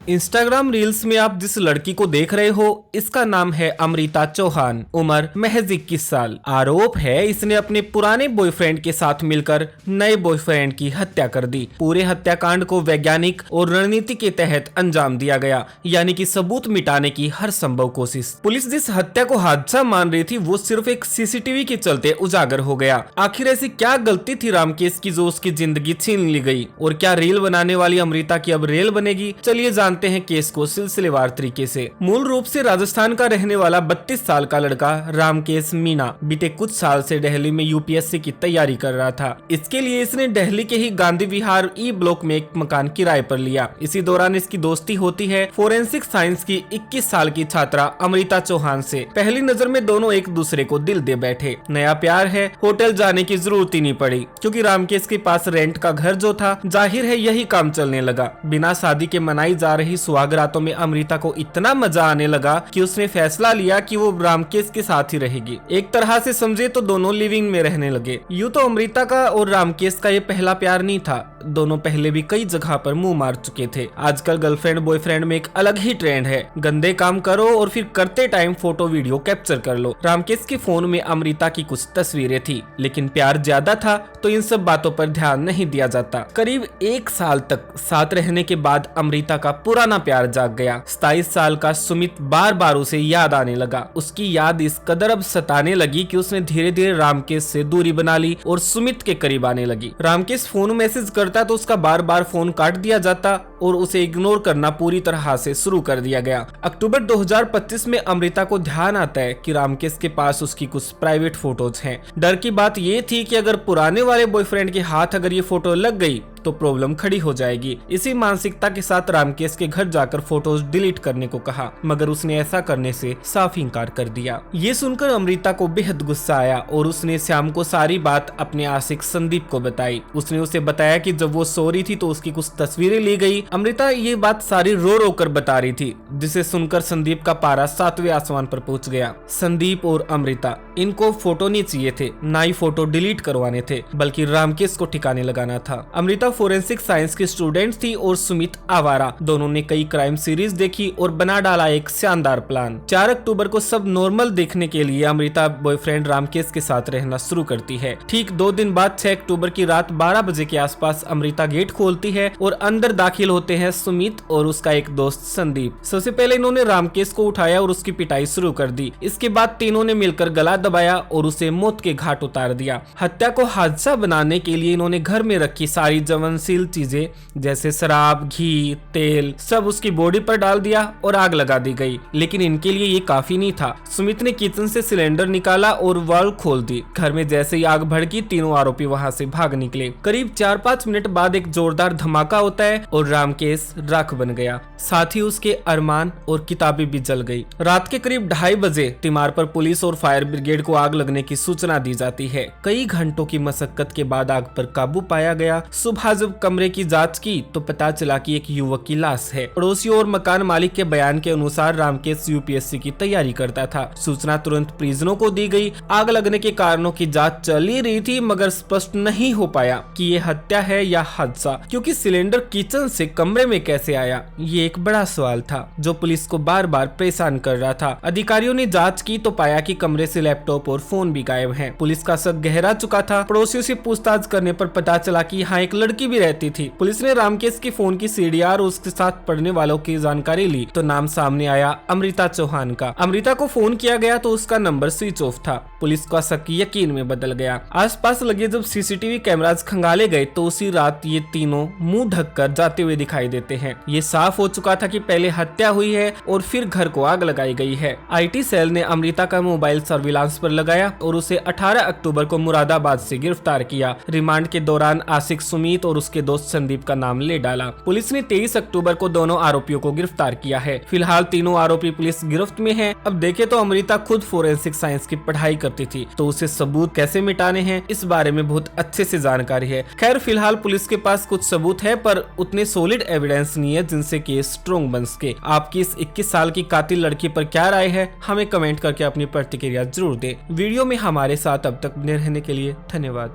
Instagram reels में आप जिस लड़की को देख रहे हो इसका नाम है अमृता चौहान। उम्र महज 21 साल। आरोप है इसने अपने पुराने बॉयफ्रेंड के साथ मिलकर नए बॉयफ्रेंड की हत्या कर दी। पूरे हत्याकांड को वैज्ञानिक और रणनीति के तहत अंजाम दिया गया, यानी कि सबूत मिटाने की हर संभव कोशिश। पुलिस जिस हत्या को हादसा मान रही थी वो सिर्फ एक सीसीटीवी के चलते उजागर हो गया। आखिर ऐसी क्या गलती थी रामकेश की जो उसकी जिंदगी छीन ली गई, और क्या रील बनाने वाली अमृता की अब रेल बनेगी? चलिए जानते हैं केस को सिलसिलेवार तरीके से। मूल रूप से राजस्थान का रहने वाला 32 साल का लड़का रामकेश मीणा बीते कुछ साल से दिल्ली में यूपीएससी की तैयारी कर रहा था। इसके लिए इसने दिल्ली के ही गांधी विहार ई ब्लॉक में एक मकान किराए पर लिया। इसी दौरान इसकी दोस्ती होती है फोरेंसिक साइंस की 21 साल की छात्रा अमृता चौहान से। पहली नजर में दोनों एक दूसरे को दिल दे बैठे। नया प्यार है, होटल जाने की जरूरत ही नहीं पड़ी, क्योंकि रामकेश के पास रेंट का घर जो था, जाहिर है यही काम चलने लगा। बिना शादी के मनाई जा रही सुहागरातों में अमृता को इतना मजा आने लगा कि उसने फैसला लिया कि वो रामकेश के साथ ही रहेगी। एक तरह से समझे तो दोनों लिविंग में रहने लगे। यूं तो अमृता का और रामकेश का ये पहला प्यार नहीं था, दोनों पहले भी कई जगह पर मुंह मार चुके थे। आजकल गर्लफ्रेंड बॉयफ्रेंड में एक अलग ही ट्रेंड है, गंदे काम करो और फिर करते टाइम फोटो वीडियो कैप्चर कर लो। रामकेश के फोन में अमृता की कुछ तस्वीरें थी, लेकिन प्यार ज्यादा था तो इन सब बातों पर ध्यान नहीं दिया जाता। करीब 1 साल तक साथ रहने के बाद अमृता का पुराना प्यार जाग गया। 27 साल का सुमित बार बार उसे याद आने लगा। उसकी याद इस कदर अब सताने लगी कि उसने धीरे धीरे रामकेश से दूरी बना ली और सुमित के करीब आने लगी। रामकेश फोन मैसेज करता तो उसका बार बार फोन काट दिया जाता और उसे इग्नोर करना पूरी तरह से शुरू कर दिया गया। अक्टूबर 2025 में अमृता को ध्यान आता है कि रामकेश के पास उसकी कुछ प्राइवेट फोटोज हैं। डर की बात ये थी कि अगर पुराने वाले बॉयफ्रेंड के हाथ अगर ये फोटो लग गई तो प्रॉब्लम खड़ी हो जाएगी। इसी मानसिकता के साथ रामकेश के घर जाकर फोटोज डिलीट करने को कहा, मगर उसने ऐसा करने से साफ इनकार कर दिया। ये सुनकर अमृता को बेहद गुस्सा आया और उसने श्याम को सारी बात अपने आशिक संदीप को बताई। उसने उसे बताया कि जब वो सो रही थी तो उसकी कुछ तस्वीरें ली गई। अमृता ये बात सारी रो रो कर बता रही थी, जिसे सुनकर संदीप का पारा 7वें आसमान पर पहुंच गया। संदीप और अमृता, इनको फोटो नहीं चाहिए थे, ना ही फोटो डिलीट करवाने थे, बल्कि रामकेश को ठिकाने लगाना था। अमृता फोरेंसिक साइंस की स्टूडेंट थी और सुमित आवारा। दोनों ने कई क्राइम सीरीज देखी और बना डाला एक शानदार प्लान। 4 अक्टूबर को सब नॉर्मल देखने के लिए अमृता बॉयफ्रेंड रामकेश के साथ रहना शुरू करती है। ठीक 2 दिन बाद 6 अक्टूबर की रात 12 बजे के आसपास अमृता गेट खोलती है और अंदर दाखिल होते हैं सुमित और उसका एक दोस्त संदीप। सबसे पहले इन्होंने रामकेश को उठाया और उसकी पिटाई शुरू कर दी। इसके बाद तीनों ने मिलकर गला दबाया और उसे मौत के घाट उतार दिया। हत्या को हादसा बनाने के लिए इन्होंने घर में रखी सारी ज्वलनशील चीजें जैसे शराब, घी, तेल सब उसकी बॉडी पर डाल दिया और आग लगा दी गई। लेकिन इनके लिए ये काफी नहीं था। सुमित ने किचन से सिलेंडर निकाला और वाल्व खोल दी। घर में जैसे ही आग भड़की तीनों आरोपी वहां से भाग निकले। करीब 4-5 मिनट बाद एक जोरदार धमाका होता है और रामकेश राख बन गया। साथ ही उसके अरमान और किताबें भी जल गई। रात के करीब 2:30 बजे तिमार पर पुलिस और फायर ब्रिगेड को आग लगने की सूचना दी जाती है। कई घंटों की मशक्कत के बाद आग पर काबू पाया गया। सुबह जब कमरे की जांच की तो पता चला कि एक युवक की लाश है। पड़ोसियों और मकान मालिक के बयान के अनुसार रामकेश यूपीएससी की तैयारी करता था। सूचना तुरंत परिजनों को दी गई। आग लगने के कारणों की जांच चल ही रही थी, मगर स्पष्ट नहीं हो पाया कि ये हत्या है या हादसा, क्योंकि सिलेंडर किचन से कमरे में कैसे आया, ये एक बड़ा सवाल था जो पुलिस को बार बार परेशान कर रहा था। अधिकारियों ने जांच की तो पाया कि कमरे से लैपटॉप और फोन भी गायब हैं। पुलिस का शक गहरा चुका था। पड़ोसियों से पूछताछ करने पर पता चला कि यहाँ एक लड़की भी रहती थी। पुलिस ने रामकेश के फोन की सीडीआर और उसके साथ पढ़ने वालों की जानकारी ली तो नाम सामने आया अमृता चौहान का। अमृता को फोन किया गया तो उसका नंबर स्विच ऑफ था। पुलिस का शक यकीन में बदल गया। आसपास लगे जब सीसीटीवी कैमरास खंगाले गए तो उसी रात ये तीनों मुंह ढककर जाते हुए दिखाई देते हैं। ये साफ हो चुका था कि पहले हत्या हुई है और फिर घर को आग लगाई गई है। आईटी सेल ने अमृता का मोबाइल सर्विलांस पर लगाया और उसे 18 अक्टूबर को मुरादाबाद से गिरफ्तार किया। रिमांड के दौरान आशिक सुमित और उसके दोस्त संदीप का नाम ले डाला। पुलिस ने 23 अक्टूबर को दोनों आरोपियों को गिरफ्तार किया है। फिलहाल तीनों आरोपी पुलिस गिरफ्त में हैं। अब देखे तो अमृता खुद फोरेंसिक साइंस की पढ़ाई करती थी, तो उसे सबूत कैसे मिटाने हैं इस बारे में बहुत अच्छे से जानकारी है। खैर फिलहाल पुलिस के पास कुछ सबूत है, पर उतने सॉलिड एविडेंस नहीं है जिनसे केस स्ट्रॉन्ग बन सके। आपकी इस 21 साल की कातिल लड़की पर क्या राय है, हमें कमेंट करके अपनी प्रतिक्रिया जरूर दें। वीडियो में हमारे साथ अब तक बने रहने के लिए धन्यवाद।